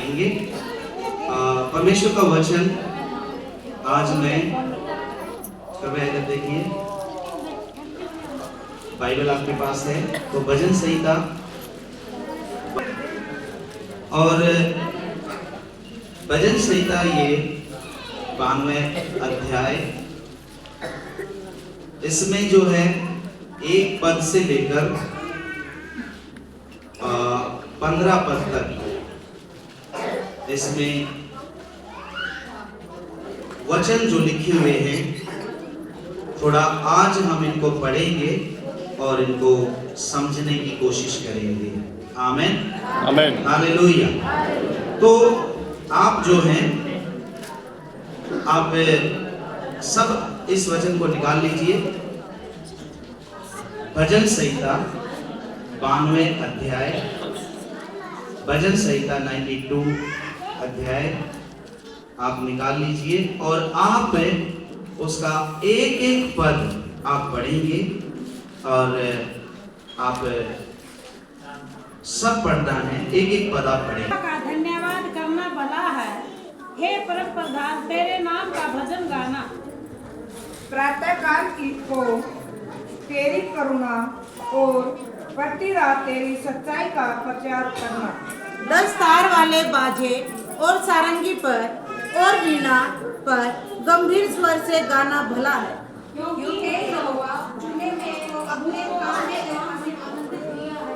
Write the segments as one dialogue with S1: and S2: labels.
S1: आएंगे। परमेश्वर का वचन आज मैं कृपया कर देखिए, बाइबल आपके पास है तो भजन संहिता और भजन संहिता ये 92 अध्याय, इसमें जो है 1 पद से लेकर 15 पद तक इसमें वचन जो लिखे हुए हैं, थोड़ा आज हम इनको पढ़ेंगे और इनको समझने की कोशिश करेंगे। आमेन
S2: आमेन
S1: हालेलुया। तो आप जो हैं, आप सब इस वचन को निकाल लीजिए। भजन संहिता 92 अध्याय, भजन संहिता 92 अध्याय आप निकाल लीजिए और आप उसका एक एक पद आप पढ़ेंगे और आप सब पढ़ना है, एक एक पद आप पढ़ेंगे।
S3: का धन्यवाद करना भला है, हे परम प्रधान तेरे नाम का भजन गाना।
S4: प्रातः काल को तेरी करुणा और प्रति रात तेरी सच्चाई का प्रचार करना।
S3: 10 तार वाले बाजे और सारंगी पर और वीणा पर गंभीर स्वर से गाना भला है,
S4: क्योंकि हे यहोवा तूने मेरे को अपने काम में आनंद दिया है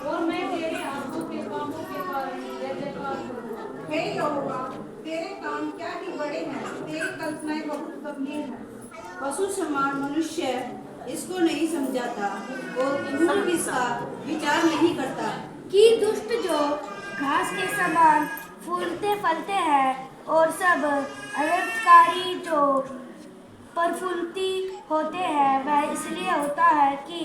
S3: और मैं तेरे हाथों के कामों के कारण जय जयकार करूंगा।
S4: हे यहोवा तेरे काम क्या ही बड़े हैं, तेरी कल्पनाएं बहुत गंभीर हैं।
S5: पशु समान मनुष्य इसको नहीं समझाता और मूर्ख इसका विचार नहीं करता।
S6: कि दुष्ट जो घास के समान फूलते फलते हैं और सब अनर्थकारी जो प्रफुल्लति होते हैं, वह इसलिए होता है कि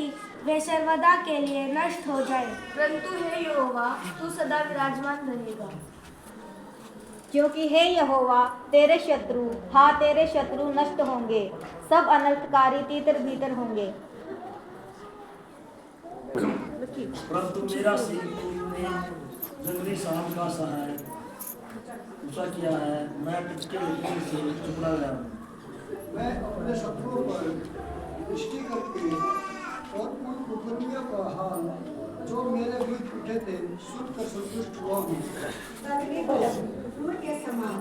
S6: वे सर्वदा के लिए नष्ट हो जाए।
S7: परंतु हे यहोवा तू सदा विराजमान रहेगा।
S8: क्योंकि हे यहोवा तेरे शत्रु नष्ट होंगे, सब अनर्थकारी तीतर भीतर होंगे।
S9: परंतु मेरा सिर तूने जंगली सांप का सा है, ऊंचा किया है, मैं टिचके लकड़ी से टुकड़ा गया।
S10: मैं अपने शत्रुओं पर दृष्टि करके और उन कुकर्मियों का हाल जो मेरे विरुद्ध उठे थे सुनकर संतुष्ट हुआ हूँ।
S4: के समान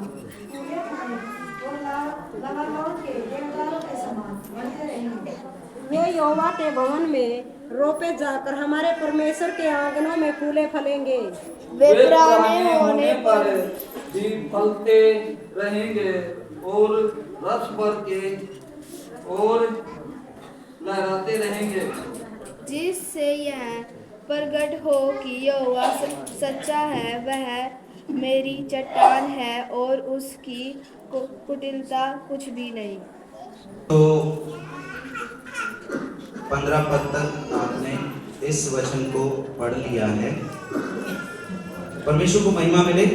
S4: फूले फले और लहरों के देवदारों के समान बढ़ते रहेंगे।
S3: वे यहोवा के भवन में रोपे जाकर हमारे परमेश्वर के आंगनों में फूले फलेंगे।
S7: वे पुराने
S11: होने पर भी फलते रहेंगे और रस भर के और लहराते रहेंगे,
S7: जिससे यह प्रकट हो कि यहोवा सच्चा है, वह मेरी चट्टान है और उसकी कुटिलता कुछ भी नहीं।
S1: तो 15 पद तक आपने इस वचन को पढ़ लिया है। परमेश्वर को महिमा मिले।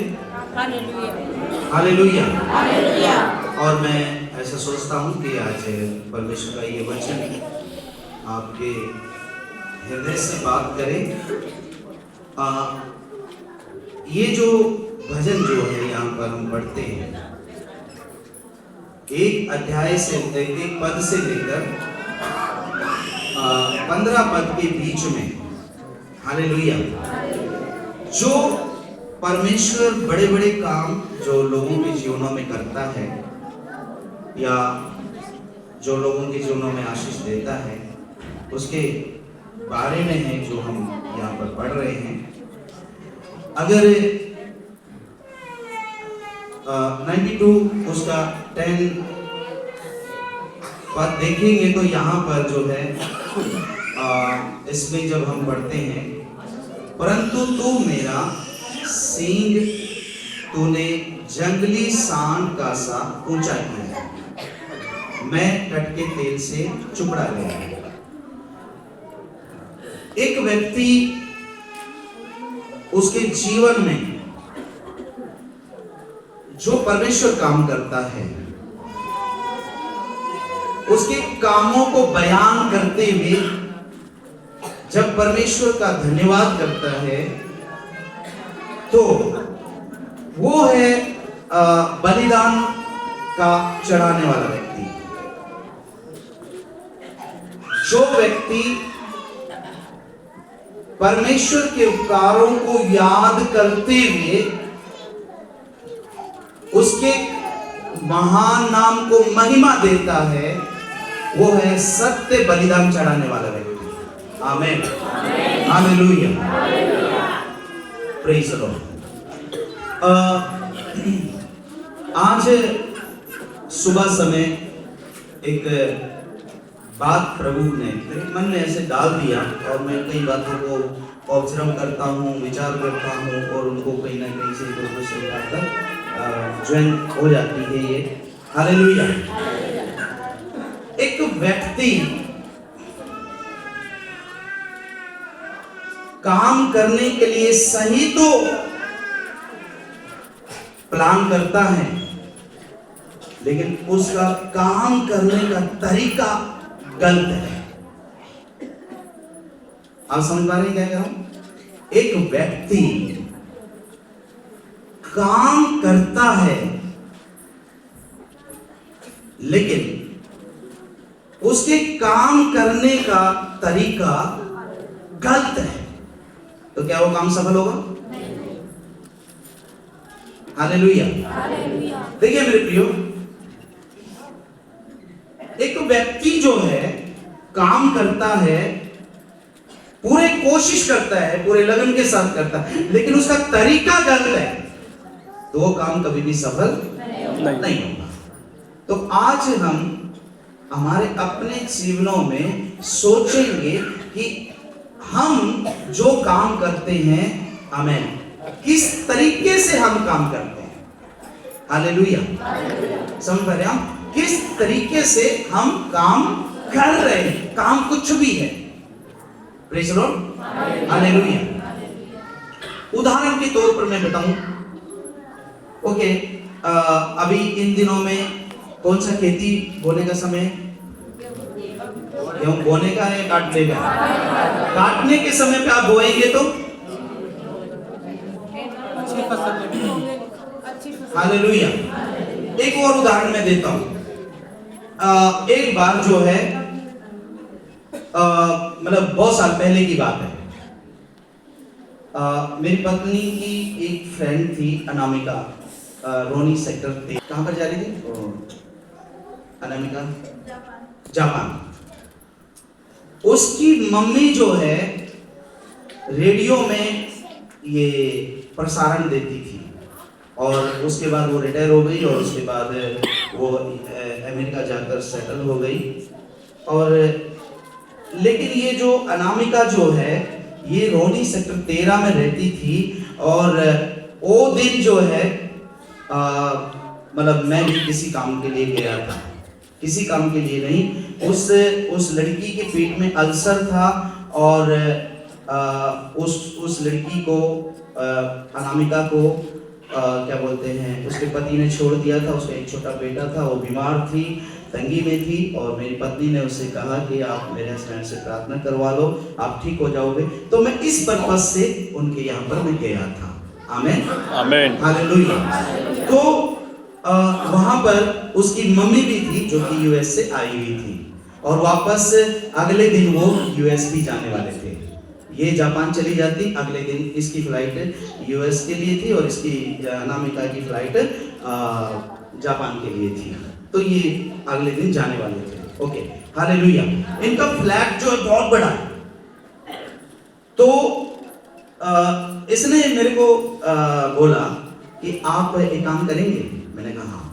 S1: हालेलुया। और मैं ऐसा सोचता हूँ कि आज परमेश्वर का ये वचन आपके हृदय से बात करे। ये जो भजन जो है यहाँ पर हम पढ़ते हैं, एक अध्याय से एक पद से लेकर 15 पद के बीच में, हालेलुया, जो परमेश्वर बड़े बड़े काम जो लोगों के जीवनों में करता है या जो लोगों के जीवनों में आशीष देता है, उसके बारे में है जो हम यहाँ पर पढ़ रहे हैं। अगर 92 उसका 10 पद देखेंगे तो यहाँ पर जो है इसमें जब हम पढ़ते हैं, परंतु तू मेरा सींग तूने जंगली सांड का सा ऊंचा किया, मैं तट के तेल से चुपड़ा गया। एक व्यक्ति उसके जीवन में जो परमेश्वर काम करता है, उसके कामों को बयान करते हुए जब परमेश्वर का धन्यवाद करता है, तो वो है बलिदान का चढ़ाने वाला व्यक्ति। जो व्यक्ति परमेश्वर के उपकारों को याद करते हुए उसके महान नाम को महिमा देता है, वो है सत्य बलिदान चढ़ाने वाला व्यक्ति। आमीन, हालेलुया, प्रेज़ द लॉर्ड। आज सुबह समय एक बात प्रभु ने मेरे मन में ऐसे डाल दिया, और मैं कई बातों को ऑब्जर्व करता हूँ, विचार करता हूँ, और उनको कहीं ना कहीं से इधर से उठाकर ज्वाइन हो जाती है ये। हालेलुया। एक व्यक्ति काम करने के लिए सही तो प्लान करता है, लेकिन उसका काम करने का तरीका गलत है। आप समझ पा रहे हैं क्या कह रहा हूं? एक व्यक्ति काम करता है, लेकिन उसके काम करने का तरीका गलत है, तो क्या वो काम सफल होगा? हालेलुया। देखिए मेरे प्रियो, एक व्यक्ति जो है काम करता है, पूरे कोशिश करता है, पूरे लगन के साथ करता है, लेकिन उसका तरीका गलत है, तो वो काम कभी भी सफल नहीं होगा। तो आज हम हमारे अपने जीवनों में सोचेंगे कि हम जो काम करते हैं, हमें किस तरीके से हम काम करते हैं। हालेलुया, समझ पा रहे हैं हम? किस तरीके से हम काम कर रहे हैं, काम कुछ भी है। Praise the Lord, hallelujah. उदाहरण के तौर पर मैं बताऊं, ओके, अभी इन दिनों में कौन सा खेती बोने का समय है? गेहूं बोने का है, काटने का? काटने के समय पे आप बोएंगे तो अच्छी फसल। हालेलुया। एक और उदाहरण मैं देता हूं। एक बार जो है, मतलब बहुत साल पहले की बात है, मेरी पत्नी की एक फ्रेंड थी अनामिका, रोनी सेक्टर थे। कहां पर जा रही थी अनामिका? जापान। उसकी मम्मी जो है रेडियो में ये प्रसारण देती थी, और उसके बाद वो रिटायर हो गई, और उसके बाद वो अमेरिका जाकर सेटल हो गई। और लेकिन ये जो अनामिका जो है, ये रोनी सेक्टर 13 में रहती थी, और वो दिन जो है मतलब मैं भी किसी काम के लिए गया था, किसी काम के लिए नहीं, उस लड़की के पेट में अल्सर था, और उस लड़की को अनामिका को क्या बोलते हैं, उसके पति ने छोड़ दिया था। उसका एक छोटा बेटा था, वो बीमार थी, तंगी में थी, और मेरी पत्नी ने उससे कहा कि आप मेरे हस्बैंड से प्रार्थना करवा लो, आप ठीक हो जाओगे। तो मैं इस पर्पस से उनके यहाँ पर मैं गया था। आमीन, आमीन, हालेलुया। तो वहां पर उसकी मम्मी भी थी, जो कि यूएस से आई हुई थी, और वापस अगले दिन वो यूएस भी जाने वाले थे। ये जापान चली जाती, अगले दिन इसकी फ्लाइट यूएस के लिए थी, और इसकी अनामिका की फ्लाइट जापान के लिए थी। तो ये अगले दिन जाने वाले थे। Okay, hallelujah. इनका फ्लैट जो है बहुत बड़ा है। तो इसने मेरे को बोला कि आप एक काम करेंगे? मैंने कहा हाँ।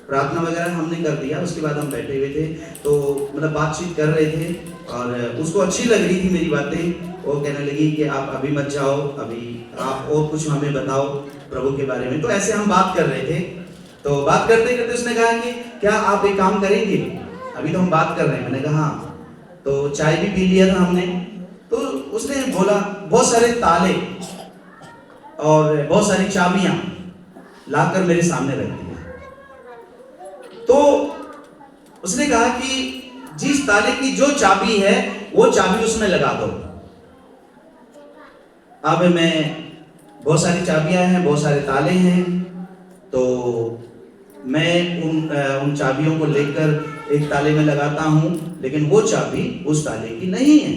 S1: प्रार्थना वगैरह हमने कर दिया, उसके बाद हम बैठे हुए थे, तो मतलब बातचीत कर रहे थे, और उसको अच्छी लग रही थी मेरी बातें। वो कहने लगी कि आप अभी मत जाओ, अभी आप और कुछ हमें बताओ प्रभु के बारे में। तो ऐसे हम बात कर रहे थे, तो बात करते करते उसने कहा कि क्या आप एक काम करेंगे? अभी तो हम बात कर रहे हैं। मैंने कहा हाँ। तो चाय भी पी लिया था हमने। तो उसने बोला बहुत सारे ताले और बहुत सारी चाबियां लाकर मेरे सामने रख दिया। तो उसने कहा कि जिस ताले की जो चाबी है वो चाबी उसमें लगा दो। अब मैं बहुत सारी चाबियां हैं, बहुत सारे ताले हैं। तो मैं उन चाबियों को लेकर एक ताले में लगाता हूं, लेकिन वो चाबी उस ताले की नहीं है।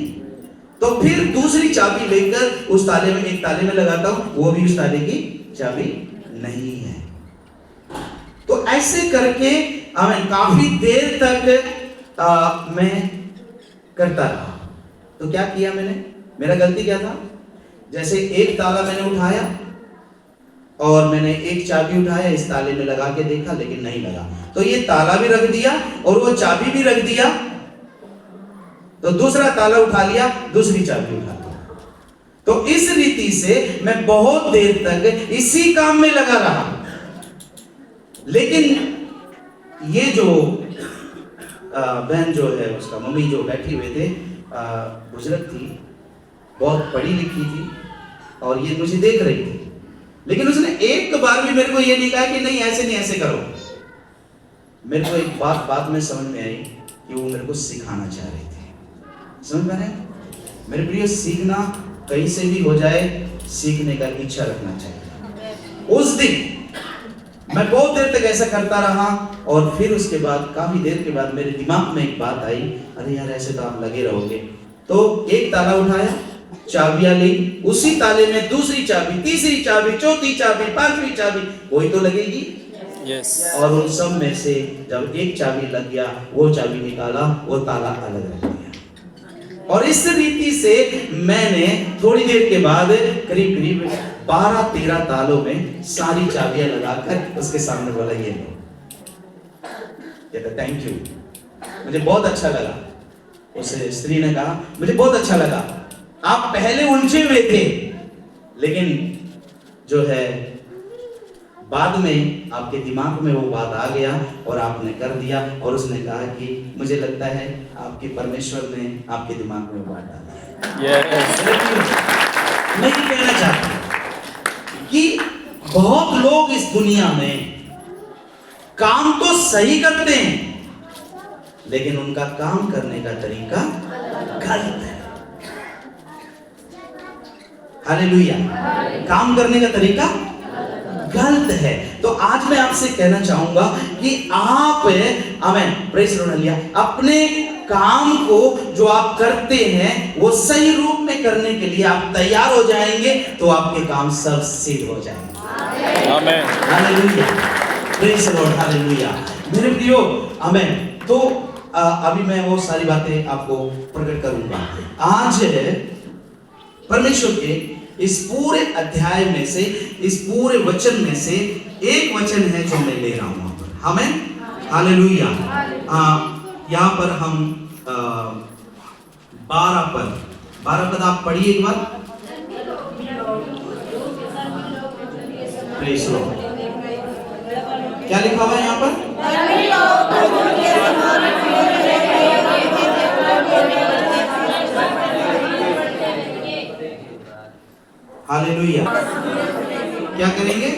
S1: तो फिर दूसरी चाबी लेकर उस ताले में, एक ताले में लगाता हूं, वो भी उस ताले की चाबी नहीं है। तो ऐसे करके काफी देर तक मैं करता रहा। तो क्या किया मैंने, मेरा गलती क्या था? जैसे एक ताला मैंने उठाया और मैंने एक चाबी उठाया, इस ताले में लगा के देखा, लेकिन नहीं लगा। तो ये ताला भी रख दिया और वो चाबी भी रख दिया। तो दूसरा ताला उठा लिया, दूसरी चाबी उठा लिया। तो इस रीति से मैं बहुत देर तक इसी काम में लगा रहा। लेकिन ये जो बहन जो है, उसका मम्मी जो बैठी हुए थे, बुजुर्ग थी, बहुत पढ़ी लिखी थी और ये मुझे देख रही थी। लेकिन उसने एक बार भी मेरे को ये नहीं कहा कि नहीं ऐसे नहीं, ऐसे करो। मेरे को एक बात बाद में समझ में आई कि वो मेरे को सिखाना चाह रही थी। समझ में आया? मेरे प्रिय, सीखना कहीं से भी हो जाए, सीखने का इच्छा रखना चाहिए। उस दिन मैं बहुत देर तक ऐसा करता रहा और फिर उसके बाद काफी देर के बाद मेरे दिमाग में एक बात आई, अरे यार ऐसे तो आप लगे रहोगे। तो एक ताला उठाया, चाबियां ली, उसी ताले में दूसरी चाबी, तीसरी चाबी, चौथी चाबी, पांचवी चाबी, वही तो लगेगी। और उन सब में से जब एक चाबी लग गया, वो चाबी निकाला, वो ताला अलग रख दिया। और इस रीति से मैंने थोड़ी देर के बाद करीब करीब 12-13 तालों में सारी चाबियां लगाकर उसके सामने बोला, ये लो। कहता थैंक यू। मुझे बहुत अच्छा लगा। उस स्त्री ने कहा, मुझे बहुत अच्छा लगा, आप पहले उलझे हुए थे, लेकिन जो है बाद में आपके दिमाग में वो बात आ गया और आपने कर दिया। और उसने कहा कि मुझे लगता है आपके परमेश्वर ने आपके दिमाग में वो बात डाली है। मैं ये कहना चाहता हूं कि बहुत लोग इस दुनिया में काम तो सही करते हैं, लेकिन उनका काम करने का तरीका गलत है। हालेलुया। काम करने का तरीका गलत है। तो आज मैं आपसे कहना चाहूंगा कि आप आमेन, प्रेज़ द लॉर्ड, अपने काम को जो आप करते हैं वो सही रूप में करने के लिए आप तैयार हो जाएंगे, तो आपके काम सब सिद्ध हो जाएंगे। Amen. Hallelujah. Praise the Lord. Hallelujah. मेरे प्रियो, आमेन। तो अभी मैं वो सारी बातें आपको प्रकट करूंगा। आज परमेश्वर के इस पूरे अध्याय में से, इस पूरे वचन में से एक वचन है जो मैं ले रहा हूं। हमें हालेलुया। यहाँ पर हम 12 पद आप पढ़िए एक बार। Praise the Lord. क्या लिखा हुआ है यहाँ पर? हालेलुया। क्या करेंगे?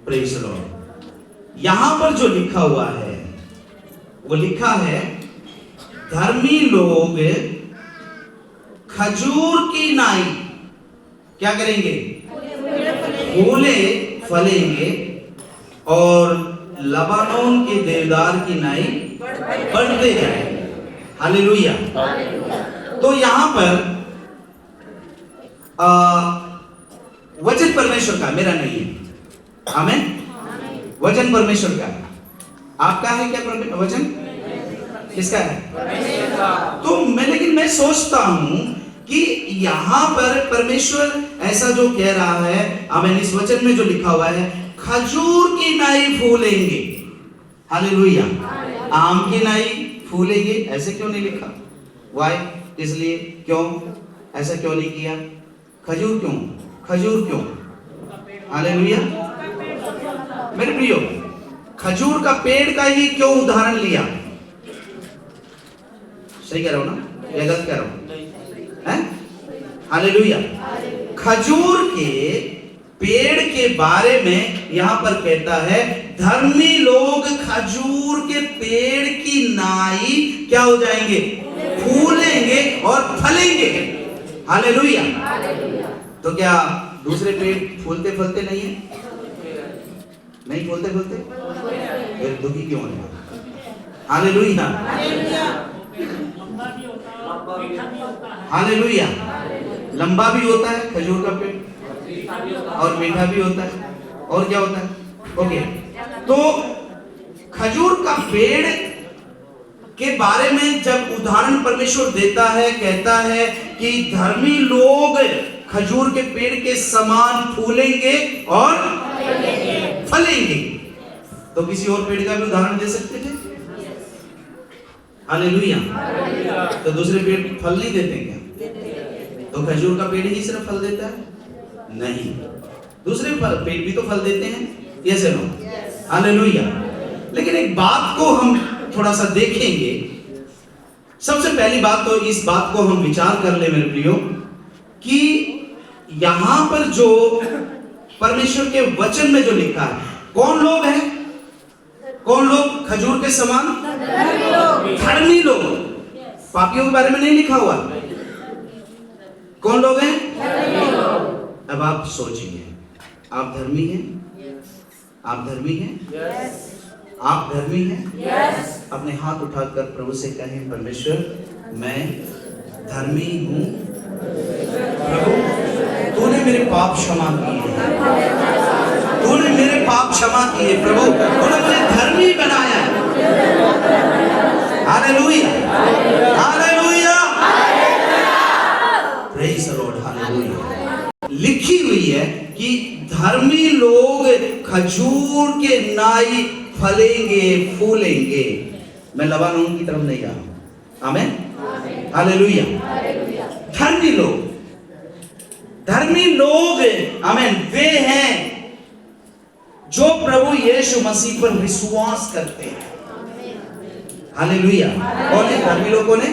S1: Praise the Lord. यहां पर जो लिखा हुआ है वो लिखा है, धर्मी लोग खजूर की नाई क्या करेंगे? फूले फलेंगे, और लबानोन के देवदार की नाई बढ़ते जाएंगे। हालेलुया। तो यहां पर वचन परमेश्वर का, मेरा नहीं है। आमीन। वचन परमेश्वर का। आपका है क्या वचन? किसका है? तो लेकिन मैं सोचता हूं कि यहां पर परमेश्वर ऐसा जो कह रहा है, आमीन, इस वचन में जो लिखा हुआ है, खजूर की नाई फूलेंगे। हालेलुया। आम की नाई फूलेंगे, ऐसे क्यों नहीं लिखा? वाई? इसलिए क्यों ऐसा क्यों नहीं किया? खजूर क्यों? खजूर क्यों? हालेलुया। मेरे प्रियो, खजूर का पेड़ का ही क्यों उदाहरण लिया? सही कह रहा हूं ना या गलत कह रहा हूं? हैं? हालेलुया। खजूर के पेड़ के बारे में यहां पर कहता है, धर्मी लोग खजूर के पेड़ की नाई क्या हो जाएंगे? फूलेंगे और फलेंगे। हालेलुया। तो क्या दूसरे पेड़ फूलते फलते नहीं है? नहीं फूलते फलते? फिर दुखी क्यों है? Hallelujah, hallelujah. लंबा भी होता है खजूर का पेड़ और मीठा भी होता है। और क्या होता है? ओके, तो खजूर का पेड़ के बारे में जब उदाहरण परमेश्वर देता है, कहता है कि धर्मी लोग खजूर के पेड़ के समान फूलेंगे और फलेंगे, तो किसी और पेड़ का भी उदाहरण दे सकते थे? हालेलुया। तो दूसरे पेड़ फल नहीं देते क्या? तो खजूर का पेड़ ही सिर्फ फल देता है? नहीं, दूसरे पेड़ भी तो फल देते हैं। Yes no? हालेलुया। लेकिन एक बात को हम थोड़ा सा देखेंगे। सबसे पहली बात तो इस बात को हम विचार कर ले मेरे प्रियो, कि यहां पर जो परमेश्वर के वचन में जो लिखा है, कौन लोग हैं? कौन लोग खजूर के समान? धर्मी लोग। पापियों के बारे में नहीं लिखा हुआ। कौन लोग हैं? अब आप सोचिए, आप धर्मी हैं? आप धर्मी हैं? आप धर्मी हैं? अपने हाथ उठाकर प्रभु से कहें, परमेश्वर मैं धर्मी हूं। प्रभु तूने मेरे पाप क्षमा किए, तूने मेरे पाप क्षमा किए। प्रभु तूने मुझे धर्मी बनाया। Hallelujah, hallelujah, praise the Lord, hallelujah. लिखी हुई है कि धर्मी लोग खजूर के नाई फलेंगे, फूलेंगे। मैं लबानोन की तरफ नहीं जा रहा। आमेन, हालेलुया। धर्मी लोग, धर्मी लोग, आमेन, वे हैं जो प्रभु यीशु मसीह पर विश्वास करते हैं। हालेलुया। कौन है धर्मी लोग? कौन है?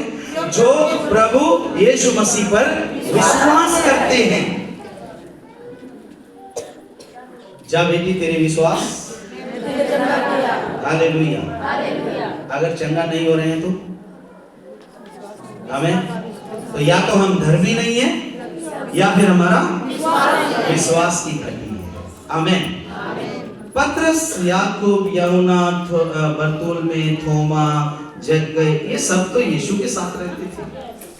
S1: जो प्रभु यीशु मसीह पर विश्वास करते हैं। जा बेटी तेरे विश्वास, हालेलुया। अगर चंगा नहीं हो रहे हैं तो हमें, तो या तो हम धर्मी नहीं है या फिर हमारा विश्वास की कमी है। आमेन। पतरस, याकूब, यूहन्ना, बरतुल्मै, थोमा, जक्कई, ये सब तो यीशु के साथ रहते थे।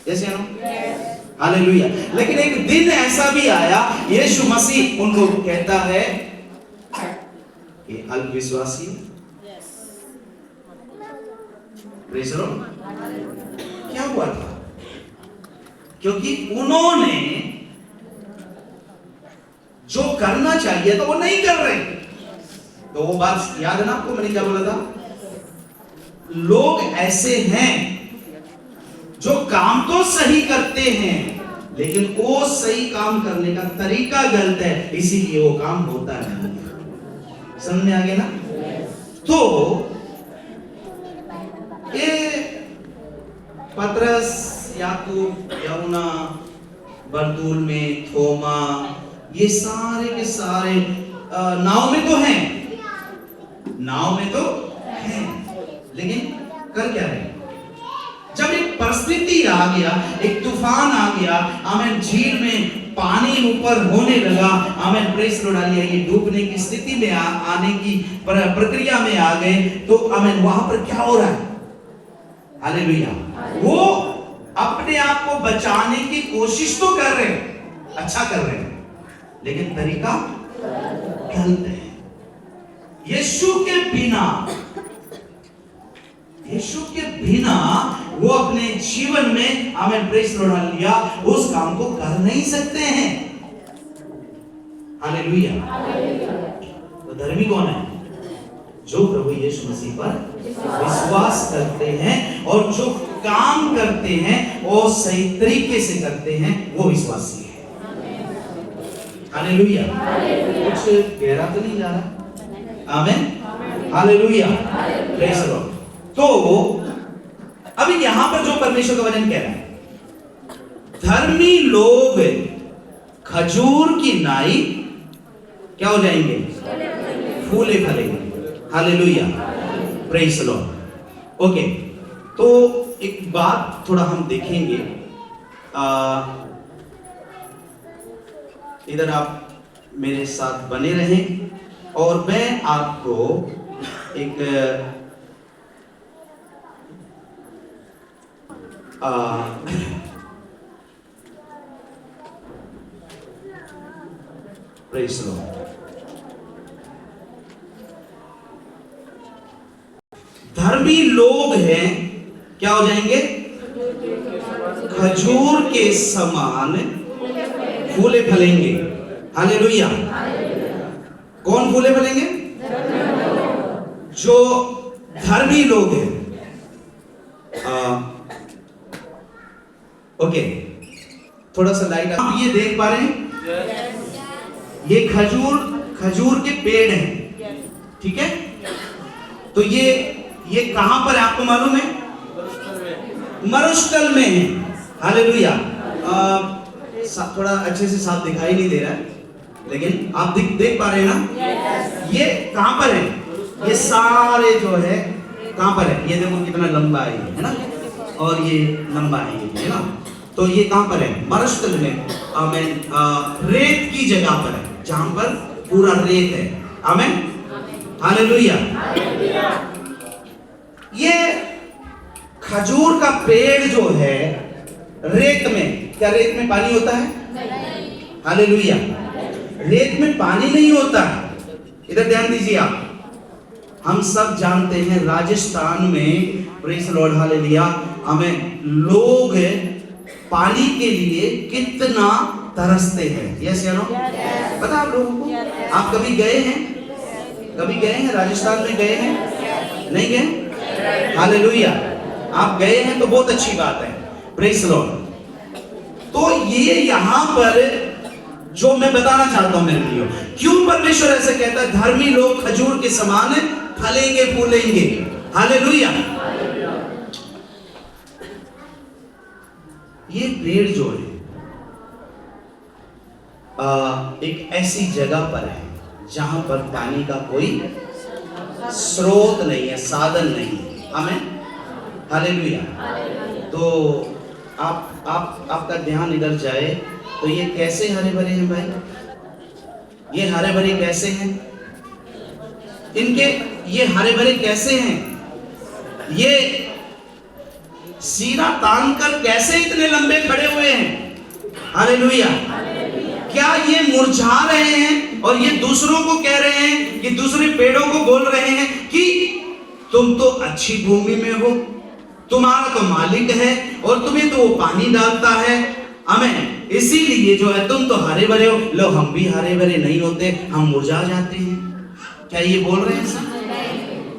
S1: जैसे ना, हालेलुया। लेकिन एक दिन ऐसा भी आया, यीशु मसीह उनको कहता है ये अल्पविश्वासी, प्रेज़ द लॉर्ड। क्या हुआ था? क्योंकि उन्होंने जो करना चाहिए तो वो नहीं कर रहे। तो वो बात याद है ना आपको, मैंने क्या बोला था? लोग ऐसे हैं जो काम तो सही करते हैं, लेकिन वो सही काम करने का तरीका गलत है, इसीलिए वो काम होता नहीं। समझ में आ गया ना? तो ये पतरस, याकूब, यूहन्ना, बरतुल्मै, थोमा, ये सारे के सारे नाव में तो हैं, नाव में तो हैं, लेकिन कर क्या रहे? जब एक परिस्थिति आ गया, एक तूफान आ गया, आमेन, झील में पानी ऊपर होने लगा, आमेन, प्रेज़ द लॉर्ड, ये डूबने की स्थिति में आने की प्रक्रिया में आ गए, तो आमेन, वहां पर क्या हो रहा है? हालेलुया। वो अपने आप को बचाने की कोशिश तो कर रहे हैं, अच्छा कर रहे हैं, लेकिन तरीका गलत है। यीशु के बिना, यीशु के बिना वो अपने जीवन में, आमेन, प्रेज़ द लॉर्ड, लिया उस काम को कर नहीं सकते हैं। हालेलुया। तो धर्मी कौन है? जो प्रभु यीशु मसीह पर विश्वास करते हैं और जो काम करते हैं वो सही तरीके से करते हैं, वो विश्वासी है। हालेलुया। कुछ गहरा तो नहीं जा रहा? आमेन, हालेलुया, प्रेज़ द लॉर्ड। तो अभी यहां पर जो परमेश्वर का वचन कह रहा है, धर्मी लोग खजूर की नाई क्या हो जाएंगे? फूले फलेंगे। Hallelujah, praise the Lord. Okay, तो एक बात थोड़ा हम देखेंगे। इधर आप मेरे साथ बने रहें और मैं आपको एक प्रेज़ द लॉर्ड। धर्मी लोग हैं, क्या हो जाएंगे? खजूर के समान फूले फलेंगे। हालेलुया। कौन फूले फलेंगे? जो धर्मी लोग हैं। ओके, थोड़ा सा लाइट। आप ये देख पा रहे हैं, ये खजूर के पेड़ हैं, ठीक है? तो ये कहां पर है आपको मालूम है? मरुस्थल में है। हालेलुया। थोड़ा अच्छे से साफ दिखाई नहीं दे रहा है, लेकिन आप देख पा रहे हैं ना? ये कहां पर है? ये सारे जो है कहां पर है? ये देखो कितना लंबा है ना? और ये लंबा है ना? तो ये कहां पर है? मरुस्थल में। रेत की जगह पर है, जहां पर पूरा रेत है। आमीन। हालेलुया। ये खजूर का पेड़ जो है रेत में, क्या रेत में पानी होता है? हालेलुया। रेत में पानी नहीं होता है। इधर ध्यान दीजिए आप। हम सब जानते हैं राजस्थान में, प्रेज़ द लॉर्ड, हालेलुया, हमें लोग पानी के लिए कितना तरसते हैं। यस या नो? पता आप लोगों को? आप कभी गए हैं? कभी गए हैं राजस्थान में? गए हैं? नहीं गए? हालेलुया। आप गए हैं तो बहुत अच्छी बात है। Praise the Lord. तो ये यहां पर जो मैं बताना चाहता हूं मेरे लिए, क्यों परमेश्वर ऐसे कहता है धर्मी लोग खजूर के समान फलेंगे फूलेंगे। हालेलुया। ये पेड़ जो है एक ऐसी जगह पर है जहां पर पानी का कोई स्रोत नहीं है, साधन नहीं है। आमीन। हालेलुया। तो आपका ध्यान इधर जाए तो ये कैसे हरे भरे हैं भाई? ये हरे भरे कैसे हैं? ये हरे भरे कैसे हैं? ये सीना तान कर कैसे इतने लंबे खड़े हुए हैं? हालेलुया। क्या ये मुरझा रहे हैं और ये दूसरों को कह रहे हैं, कि दूसरे पेड़ों को बोल रहे हैं कि तुम तो अच्छी भूमि में हो, तुम्हारा तो मालिक है और तुम्हें तो वो पानी डालता है। आमीन। इसीलिए जो है तुम तो हरे भरे हो। लो, हम भी हरे भरे नहीं होते, हम मुरझा जाते हैं। क्या ये बोल रहे हैं?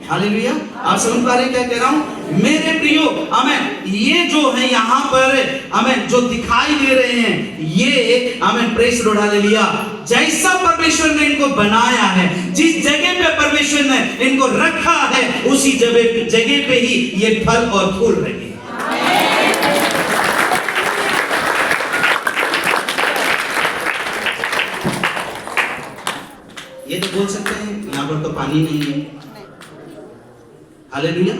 S1: हालेलुया। आप समझ पा रहे हैं क्या कह रहा हूं मेरे प्रियो? आमीन। ये जो है यहाँ पर, आमीन, जो दिखाई दे रहे हैं, ये आमीन, प्रेज़ द लॉर्ड, हालेलुया, जैसा परमेश्वर ने इनको बनाया है, जिस जगह पे परमेश्वर ने इनको रखा है, उसी जगह पे ही ये फल और फूल रहे। ये तो बोल सकते हैं यहाँ पर तो पानी नहीं है। हालेलुया।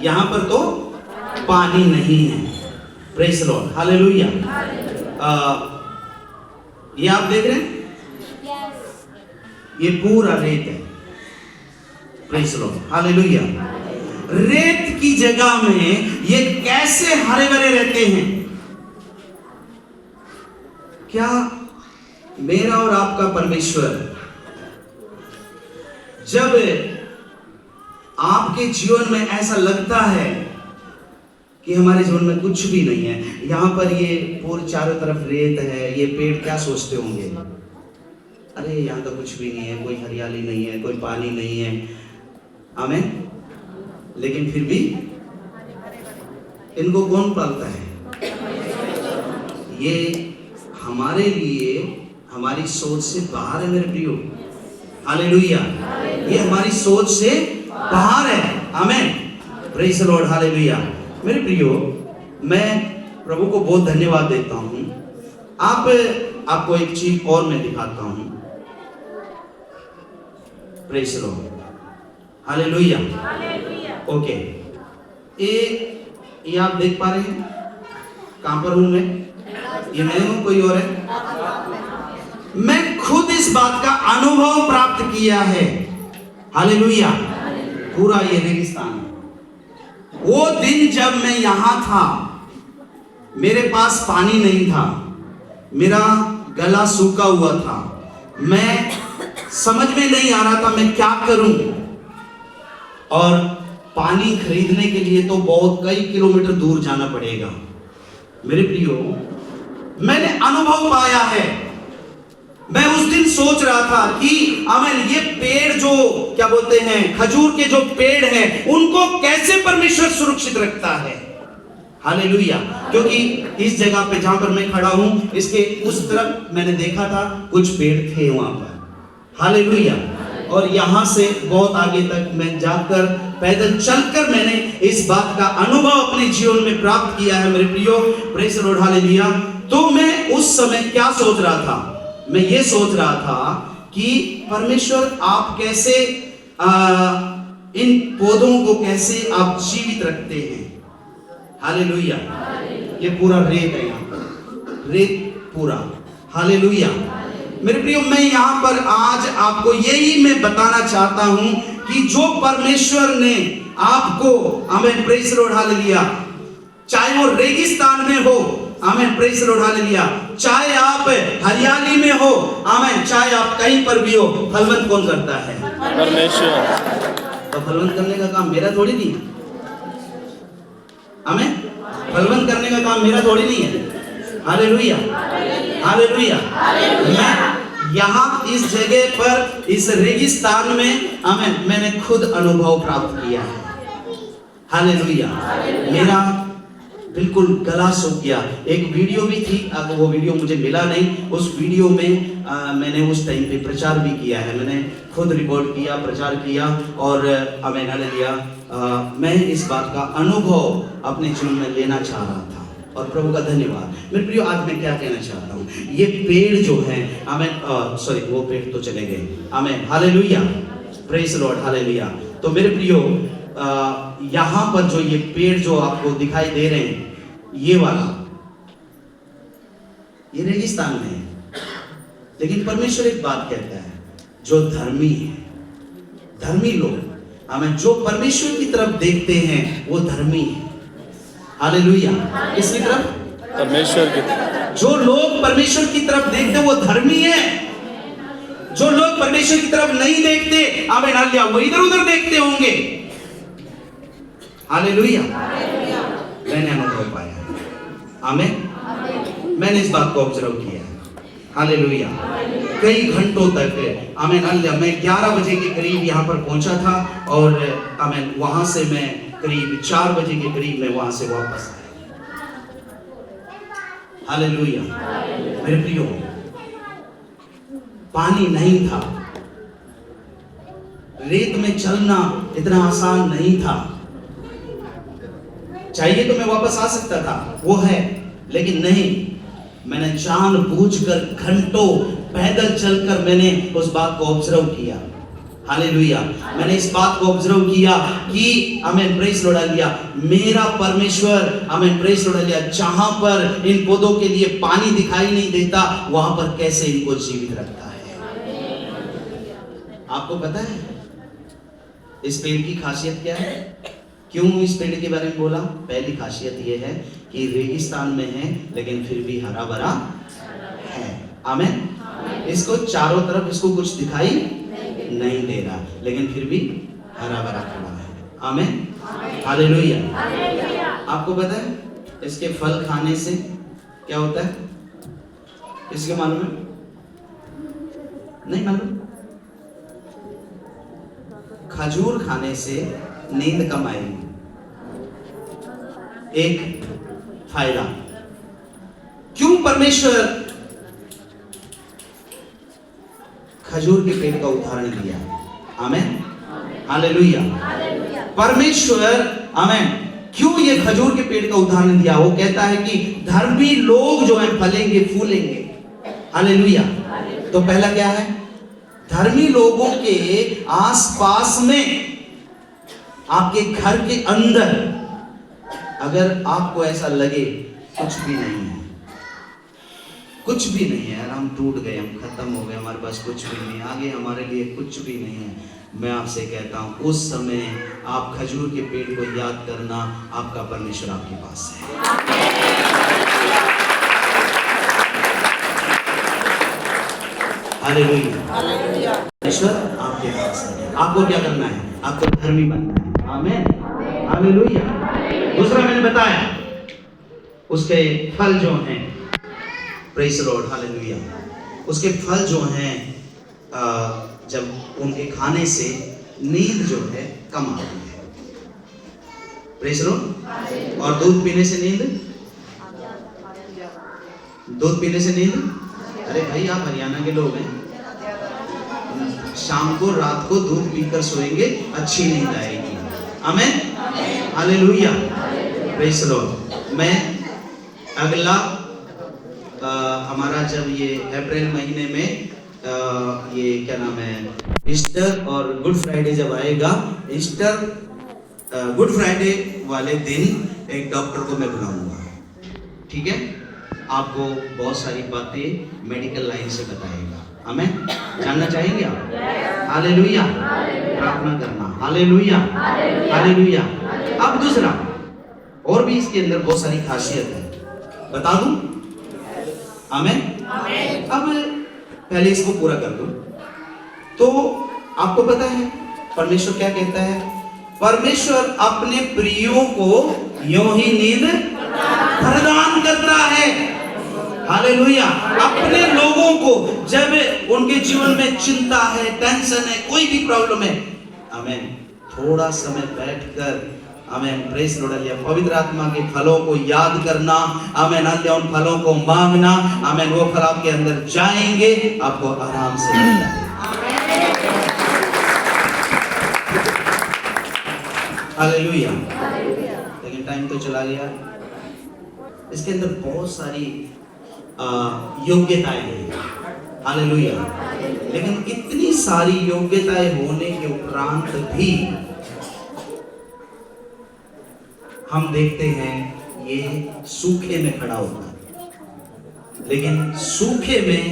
S1: यहाँ पर तो पानी नहीं है। Praise the Lord, hallelujah. ये आप देख रहे हैं, ये पूरा रेत है। Praise the Lord, hallelujah. रेत की जगह में ये कैसे हरे भरे रहते हैं? क्या मेरा और आपका परमेश्वर जब आपके जीवन में ऐसा लगता है कि हमारे जीवन में कुछ भी नहीं है, यहाँ पर ये पूरे चारों तरफ रेत है, ये पेड़ क्या सोचते होंगे? अरे यहाँ तो कुछ भी नहीं है, कोई हरियाली नहीं है, कोई पानी नहीं है। आमीन। लेकिन फिर भी इनको कौन पालता है? ये हमारे लिए, हमारी सोच से बाहर है मेरे प्रियो। हालेलुया। ये हमारी सोच से बाहर है। आमीन। Praise the Lord, hallelujah. मेरे प्रियो, मैं प्रभु को बहुत धन्यवाद देता हूं। आपको एक चीज और मैं दिखाता हूं। Praise the Lord, hallelujah. Okay, ये आप देख पा रहे हैं? कहां पर हूं मैं? ये मैं हूं, कोई और है? मैं खुद इस बात का अनुभव प्राप्त किया है। हालेलुया। पूरा ये रेगिस्तान, वो दिन जब मैं यहां था, मेरे पास पानी नहीं था, मेरा गला सूखा हुआ था, मैं समझ में नहीं आ रहा था मैं क्या करूं। और पानी खरीदने के लिए तो बहुत कई किलोमीटर दूर जाना पड़ेगा। मेरे प्रियो, मैंने अनुभव पाया है। मैं उस दिन सोच रहा था कि आमेन, ये पेड़ जो क्या बोलते हैं, खजूर के जो पेड़ हैं, उनको कैसे परमेश्वर सुरक्षित रखता है। हालेलुया। क्योंकि इस जगह पे जहां पर मैं खड़ा हूं, इसके उस तरफ मैंने देखा था कुछ पेड़ थे वहां पर। हालेलुया। और यहां से बहुत आगे तक मैं जाकर पैदल चलकर मैंने इस बात का अनुभव अपने जीवन में प्राप्त किया है। मेरे प्रियो, प्रेज़ द लॉर्ड, हालेलुया। तो मैं उस समय क्या सोच रहा था? मैं ये सोच रहा था कि परमेश्वर आप कैसे इन पौधों को कैसे आप जीवित रखते हैं। हालेलुया। ये पूरा रेत है, यहाँ पर रेत पूरा। हालेलुया। मेरे प्रियो, मैं यहाँ पर आज आपको यही मैं बताना चाहता हूं कि जो परमेश्वर ने आपको, आमेन, प्रेज़ द लॉर्ड, हालेलुया, चाहे वो रेगिस्तान में हो, आमेन, प्रेज़ द लॉर्ड, हालेलुया, चाहे आप हरियाली में हो, आमेन, चाहे आप कहीं पर भी हो, फलवंत कौन करता है? परमेश्वर। तो फलवंत करने का काम मेरा थोड़ी नहीं है। आमेन। फलवंत करने का काम मेरा थोड़ी नहीं है। हालेलुया। हालेलुया। मैं यहाँ इस जगह पर, इस रेगिस्तान में, आमेन, मैंने खुद अनुभव प्राप्त किया है। हालेलुया। मेरा बिल्कुल गला सूख गया। एक वीडियो भी थी, अब वो वीडियो मुझे मिला नहीं। उस वीडियो में मैंने उस टाइम पे प्रचार भी किया है, मैंने खुद रिकॉर्ड किया, प्रचार किया। और आमेन, हालेलुया, मैं इस बात का अनुभव अपने जीवन में लेना चाह रहा था। और प्रभु का धन्यवाद। मेरे प्रियो, आज मैं क्या कहना चाहता हूँ, ये पेड़ जो है, आमेन, सॉरी, वो पेड़ तो चले गए। Amen, hallelujah, praise the Lord, hallelujah. तो मेरे प्रियो, यहाँ पर जो ये पेड़ जो आपको दिखाई दे रहे हैं, ये वाला, ये रेगिस्तान में है। लेकिन परमेश्वर एक बात कहता है, जो धर्मी है, धर्मी लोग, आमेन, जो परमेश्वर की तरफ देखते हैं वो धर्मी है। हालेलुया। किसकी तरफ? परमेश्वर की तरफ। जो लोग परमेश्वर की तरफ देखते हैं वो धर्मी है। जो लोग परमेश्वर की तरफ नहीं देखते, आमेन, हालेलुया, वो इधर उधर देखते होंगे। हालेलुया। मैंने अनुभव पाया। आमेन। मैंने इस बात को ऑब्जर्व किया। हालेलुया। कई घंटों तक, आमेन, हालेलुया, मैं 11 बजे के करीब यहाँ पर पहुंचा था। और आमेन, वहां से मैं करीब 4 बजे के करीब मैं वहां से वापस आया। हालेलुया। मेरे प्रियो, पानी नहीं था, रेत में चलना इतना आसान नहीं था। चाहिए तो मैं वापस आ सकता था, वो है, लेकिन नहीं, मैंने जानबूझकर घंटों पैदल चलकर मैंने उस बात को ऑब्जर्व किया। हालेलुया। मैंने इस बात को ऑब्जर्व किया कि आमेन, प्रेज़ द लॉर्ड, हालेलुया, मेरा परमेश्वर, आमेन, प्रेज़ द लॉर्ड, हालेलुया, जहां पर इन पौधों के लिए पानी दिखाई नहीं देता, वहां पर कैसे इनको जीवित रखता है। आपको पता है इस पेड़ की खासियत क्या है? क्यों इस पेड़ के बारे में बोला? पहली खासियत यह है कि रेगिस्तान में है लेकिन फिर भी हरा भरा है। आमेन। इसको चारों तरफ इसको कुछ दिखाई नहीं दे रहा, लेकिन फिर भी हरा भरा खड़ा है। Amen, hallelujah. आपको पता है इसके फल खाने से क्या होता है? किसको मालूम है? नहीं मालूम? खजूर खाने से नींद कम आएगी, एक फायदा। क्यों परमेश्वर खजूर के पेड़ का उदाहरण दिया? आमेन, हालेलुया। परमेश्वर, आमेन, क्यों ये खजूर के पेड़ का उदाहरण दिया? वो कहता है कि धर्मी लोग जो हैं फलेंगे, फूलेंगे। हालेलुया। तो पहला क्या है? धर्मी लोगों के आसपास में, आपके घर के अंदर, अगर आपको ऐसा लगे कुछ भी नहीं है, कुछ भी नहीं है यार, हम टूट गए, हम खत्म हो गए, हमारे पास कुछ भी नहीं, आगे हमारे लिए कुछ भी नहीं है। मैं आपसे कहता हूँ उस समय आप खजूर के पेड़ को याद करना, आपका परमेश्वर आपके पास है। हालेलुया। परमेश्वर आपके पास है। आपको क्या करना है? आपको धर्मी बनना है। आमीन। हालेलुया। दूसरा मैंने बताया उसके फल जो हैं, प्रेज़ द लॉर्ड, हालेलुया, उसके फल जो हैं जब उनके खाने से नींद जो है कम आती है, प्रेज़ द लॉर्ड। और दूध पीने से नींद, दूध पीने से नींद, अरे भाई आप हरियाणा के लोग हैं, शाम को रात को दूध पीकर सोएंगे, अच्छी नींद आएगी। आमीन, हालेलुया, प्रेज़ द लॉर्ड। मैं अगला हमारा जब ये अप्रैल महीने में ये क्या नाम है, ईस्टर और गुड फ्राइडे जब आएगा, ईस्टर गुड फ्राइडे वाले दिन एक डॉक्टर को मैं बुलाऊंगा, ठीक है? आपको बहुत सारी बातें मेडिकल लाइन से बताएगा। हमें जानना चाहेंगे आप? हालेलुया, प्रार्थना करना, हालेलुया, हालेलुया। अब दूसरा और भी इसके अंदर बहुत सारी खासियत है, बता दूं? आमीन। अब पहले इसको पूरा कर दूं तो आपको पता है परमेश्वर क्या कहता है? परमेश्वर अपने प्रियों को यूं ही नींद प्रदान करता है। हालेलुया। अपने लोगों को जब उनके जीवन में चिंता है, टेंशन है, कोई भी प्रॉब्लम है, आमीन, थोड़ा समय बैठकर, आमीन, प्रेज़ द लॉर्ड, पवित्र आत्मा के फलों को याद करना, आमीन, उन फलों को मांगना, आमीन, वो फल आपके अंदर जाएंगे, आपको आराम से मिलता है। हालेलुया। लेकिन टाइम तो चला गया। इसके अंदर बहुत सारी योग्यताएं हैं, हालेलुया, लेकिन इतनी सारी योग्यताएं होने के उपरांत भी हम देखते हैं ये सूखे में खड़ा होता है, लेकिन सूखे में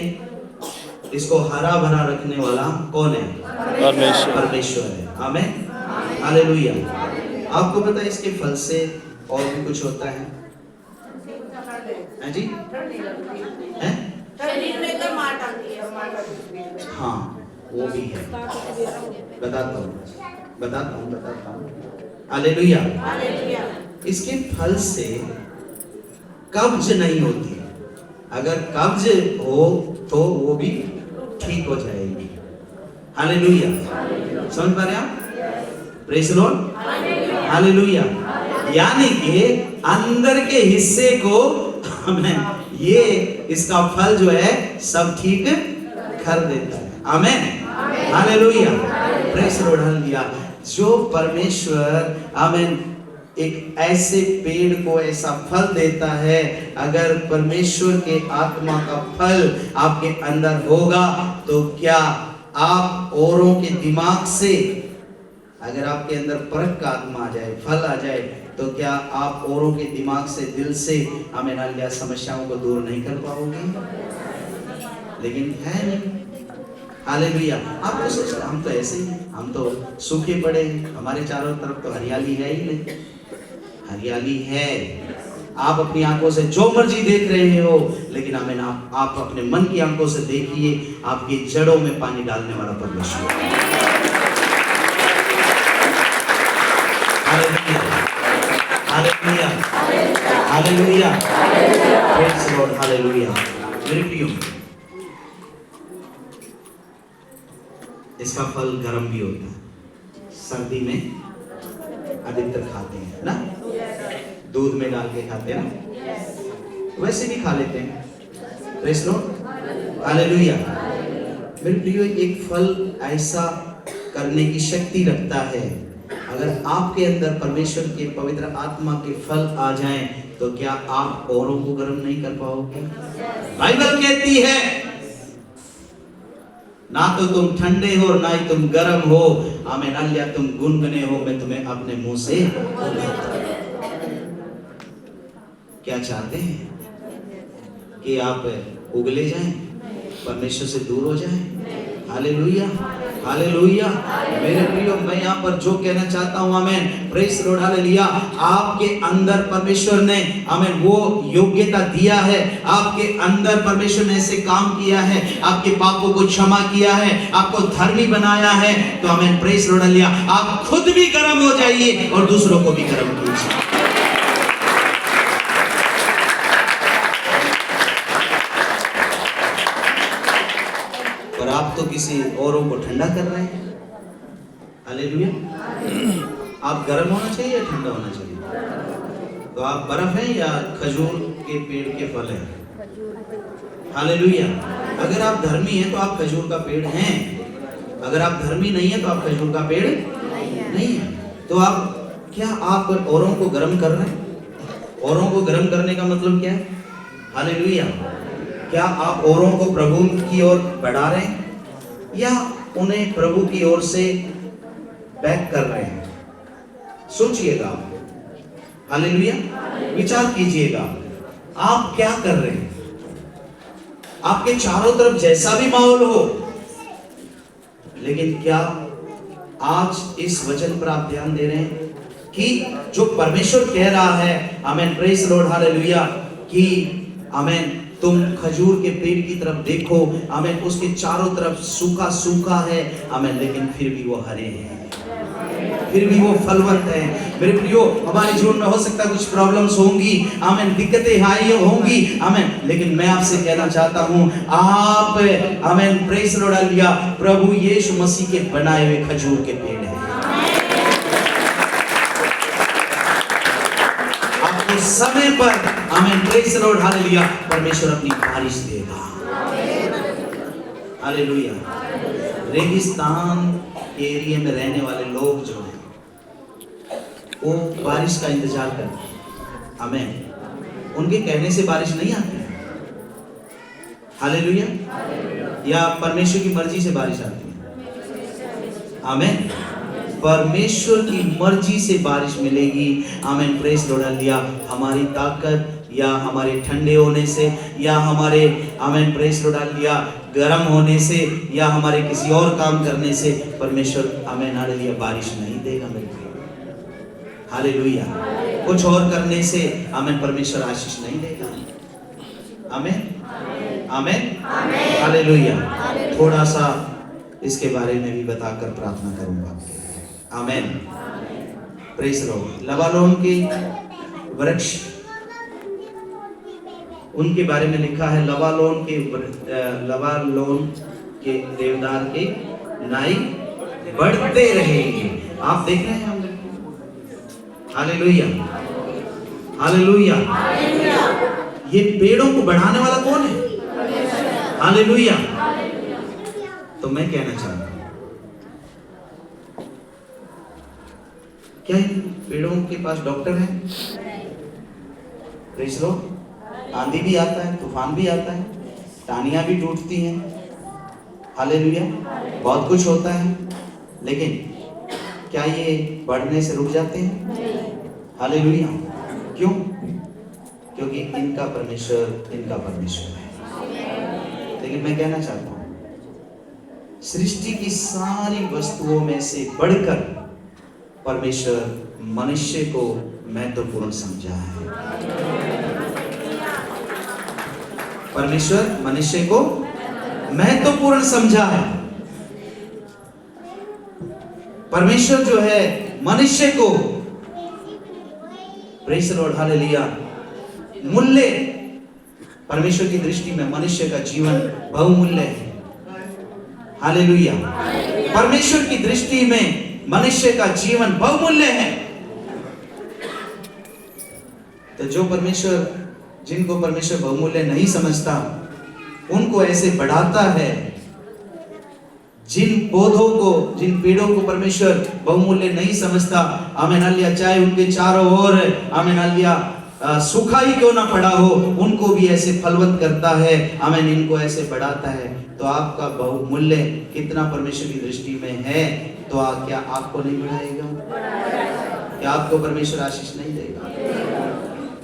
S1: इसको हरा भरा रखने वाला कौन है? परमेश्वर है। आमीन, हालेलुया। आपको पता है इसके फल से और भी कुछ होता है? जी, हैं?
S3: शरीर में गर्माहट आती है।
S1: हाँ, वो भी है, बताता हूँ। हालेलुया। इसके फल से कब्ज नहीं होती, अगर कब्ज हो तो वो भी ठीक हो जाएगी। हालेलुया, समझ पा रहे आप? Praise the Lord, hallelujah. यानी कि अंदर के हिस्से को हमें ये इसका फल जो है सब ठीक कर देता है। आमीन, hallelujah, praise the Lord, hallelujah. जो परमेश्वर, आमीन, एक ऐसे पेड़ को ऐसा फल देता है, अगर परमेश्वर के आत्मा का फल आपके अंदर होगा तो क्या आप औरों के दिमाग से, अगर आपके अंदर परख का आत्मा आ जाए, फल आ जाए, तो क्या आप औरों के दिमाग से, दिल से, आमीन, हालेलुया, समस्याओं को दूर नहीं कर पाओगे? लेकिन है नहीं। हालेलुया। आप तो सोचते हम तो ऐसे ही हैं, हम तो सूखे पड़े हैं, हमारे चारों तरफ तो हरियाली है ही नहीं। हरियाली है, आप अपनी आंखों से जो मर्जी देख रहे हो, लेकिन आमीन, आप अपने मन की आंखों से देखिए, आपकी जड़ों में पानी डालने वाला परमेश्वर। Hallelujah, hallelujah, hallelujah, praise the Lord, hallelujah. मेरे प्रियो, इसका फल गर्म भी होता है, सर्दी में अधिकतर खाते हैं ना, दूध में डाल के खाते हैं ना, वैसे भी खा लेते हैं। Praise the Lord, hallelujah. मेरे प्रियो, एक फल ऐसा करने की शक्ति रखता है, अगर आपके अंदर परमेश्वर के पवित्र आत्मा के फल आ जाएं, तो क्या आप औरों को गर्म नहीं कर पाओगे? बाइबल कहती है ना तो तुम ठंडे हो ना ही तुम गर्म हो, आमीन, हालेलुया, तुम गुनगुने हो, मैं तुम्हें अपने मुंह से क्या चाहते हैं कि आप उगले जाएं, परमेश्वर से दूर हो जाएं। Hallelujah, hallelujah. मेरे प्रियो, मैं यहाँ पर जो कहना चाहता हूँ, आमेन, प्रेज द लॉर्ड, हालेलुया, आपके अंदर परमेश्वर ने, आमेन, वो योग्यता दिया है, आपके अंदर परमेश्वर ने ऐसे काम किया है, आपके पापों को क्षमा किया है, आपको धर्मी बनाया है, तो आमेन, प्रेज द लॉर्ड, हालेलुया, आप खुद भी गर्म हो जाइए और दूसरों को भी गर्म कीजिए। पर आप तो किसी औरों को ठंडा कर रहे हैं। हालेलुया। आप गर्म होना चाहिए या ठंडा होना चाहिए? तो आप बर्फ हैं या खजूर के पेड़ के फल हैं? हालेलुया। अगर आप धर्मी हैं तो आप खजूर का पेड़ हैं, अगर आप धर्मी नहीं हैं तो आप खजूर का पेड़ नहीं है। तो आप क्या आप औरों को गर्म कर रहे हैं? औरों को गर्म करने का मतलब क्या है? हालेलुया। क्या आप औरों को प्रभु की ओर बढ़ा रहे हैं या उन्हें प्रभु की ओर से बैक कर रहे हैं? सोचिएगा, हालेलुया, विचार कीजिएगा, आप क्या कर रहे हैं? आपके चारों तरफ जैसा भी माहौल हो, लेकिन क्या आज इस वचन पर आप ध्यान दे रहे हैं कि जो परमेश्वर कह रहा है, आमेन, प्रेज द लॉर्ड, हालेलुया, कि आमेन, तुम खजूर के पेड़ की तरफ देखो, आमेन, उसके चारों तरफ सूखा सूखा है, आमेन, लेकिन फिर भी वो हरे हैं, फिर भी वो फलवंत हैं। मेरे प्रियो, हमारे जीवन में हो सकता है कुछ प्रॉब्लम्स होंगी, आमेन, दिक्कतें होंगी, आमेन, लेकिन मैं आपसे कहना चाहता हूं, आप, आमेन, प्रेज द लॉर्ड, हालेलुया, प्रभु यीशु मसीह के बनाए हुए खजूर के पेड़ हैं। आपको समय पर, आमेन, प्रेज द लॉर्ड, हालेलुया, परमेश्वर अपनी बारिश देगा। हालेलुया। रेगिस्तान के एरिया में रहने वाले लोग जो हैं, वो बारिश का इंतजार करते हैं, आमेन, उनके कहने से बारिश नहीं आती है। हालेलुया। या परमेश्वर की मर्जी से बारिश आती है? आमेन। परमेश्वर की मर्जी से बारिश मिलेगी, आमेन, प्रेज द लॉर्ड, हालेलुया। हमारी ताकत या हमारे ठंडे होने से या हमारे, आमेन, प्रेज द लॉर्ड, हालेलुया, गर्म होने से या हमारे किसी और काम करने से परमेश्वर, आमेन, हालेलुया, बारिश नहीं देगा मेरे प्रिय। हालेलुया। कुछ और करने से, आमेन, परमेश्वर आशीष नहीं देगा। आमेन, आमेन, हालेलुया। थोड़ा सा इसके बारे में भी बताकर प्रार्थना करूंगा। आमेन, प्रेज द लॉर्ड। लबानोन के वृक्ष, उनके बारे में लिखा है, लबानोन के देवदार के नाई बढ़ते रहेंगे। आप देख रहे हैं हम लोग? Hallelujah, hallelujah. ये पेड़ों को बढ़ाने वाला कौन है? हालेलुया। तो मैं कहना चाहता हूं, क्या पेड़ों के पास डॉक्टर है? Praise the Lord. आंधी भी आता है, तूफान भी आता है, टाहनियां भी टूटती हैं, हालेलुया, बहुत कुछ होता है, लेकिन क्या ये बढ़ने से रुक जाते हैं? हालेलुया। क्यों? क्योंकि इनका परमेश्वर है। लेकिन मैं कहना चाहता हूं, सृष्टि की सारी वस्तुओं में से बढ़कर परमेश्वर मनुष्य को महत्वपूर्ण समझा है। परमेश्वर मनुष्य को महत्वपूर्ण समझा है। परमेश्वर जो है मनुष्य को, प्रेज द लॉर्ड, हालेलुया, मूल्य, परमेश्वर की दृष्टि में मनुष्य का जीवन बहुमूल्य है। हालेलुया। परमेश्वर की दृष्टि में मनुष्य का जीवन बहुमूल्य है। तो जो परमेश्वर, जिनको परमेश्वर बहुमूल्य नहीं समझता, उनको ऐसे बढ़ाता है। जिन पौधों को, जिन पेड़ों को परमेश्वर बहुमूल्य नहीं समझता, आमीन, हालेलुया, चाहे उनके चारों ओर, आमीन, हालेलुया, सूखा ही क्यों ना पड़ा हो, उनको भी ऐसे फलवंत करता है, आमीन, इनको ऐसे बढ़ाता है। तो आपका बहुमूल्य कितना परमेश्वर की दृष्टि में है, तो क्या आपको नहीं बढ़ाएगा? क्या आपको परमेश्वर आशीष नहीं देगा?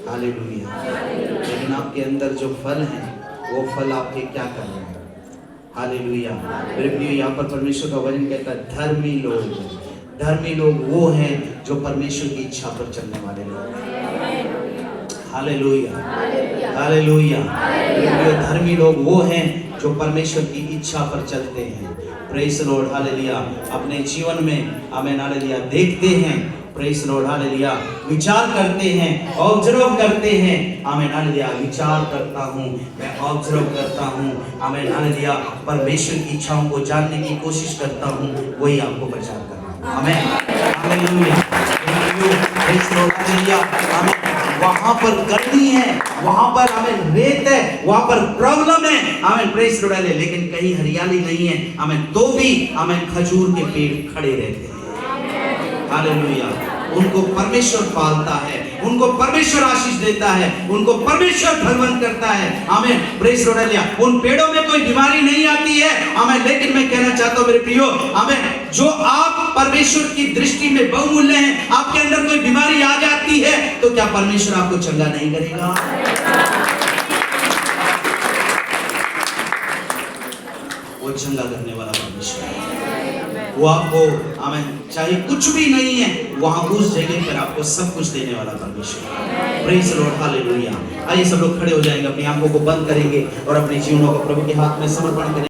S1: हालेलुया। लेकिन आपके अंदर जो फल हैं, वो फल आपके क्या कर रहे हैं। हालेलुया। मेरे प्रिय, यहाँ पर परमेश्वर का वचन कहता है धर्मी लोग वो हैं जो परमेश्वर की इच्छा पर चलने वाले लोग। Hallelujah, hallelujah. धर्मी लोग वो हैं जो परमेश्वर की इच्छा पर चलते हैं। Praise the Lord, hallelujah. अपने जीवन में आमेन, हालेलुया, देखते हैं, प्रेज द लॉर्ड, हालेलुया, विचार करते हैं, ऑब्जर्व करते हैं, आमेन, हालेलुया। विचार करता हूँ, मैं ऑब्जर्व करता हूँ, आमेन, हालेलुया। परमेश्वर की इच्छाओं को जानने की कोशिश करता हूँ, वही आपको प्रचार करना है। Amen, hallelujah, praise the Lord, hallelujah. Amen. वहां पर गर्मी है, वहां पर हमें रेत है, वहां पर प्रॉब्लम है, हमें प्रेस रोडाले, लेकिन कहीं हरियाली नहीं है, हमें तो भी हमें खजूर के पेड़ खड़े रहते हैं। हालेलुया। उनको परमेश्वर पालता है, उनको परमेश्वर आशीष देता है, उनको परमेश्वर भगवंत करता है। आमेन, प्रेस रोडालिया। उन पेड़ों में कोई बीमारी नहीं आती है, आमेन। लेकिन मैं कहना चाहता हूं मेरे प्रियो, आमेन, जो आप परमेश्वर की दृष्टि में बहुमूल्य हैं, आपके अंदर कोई बीमारी आ जाती है तो क्या परमेश्वर आपको चंगा नहीं करेगा? वो चंगा करने वाला परमेश्वर है। वो आपको, आमेन, चाहे कुछ भी नहीं है, वहां उस जगह पर आपको सब कुछ देने वाला परमेश्वर है। Praise the Lord, hallelujah. आइए सब लोग खड़े हो जाएंगे, अपनी आंखों को बंद करेंगे और अपने जीवनों को प्रभु के हाथ में समर्पण करेंगे।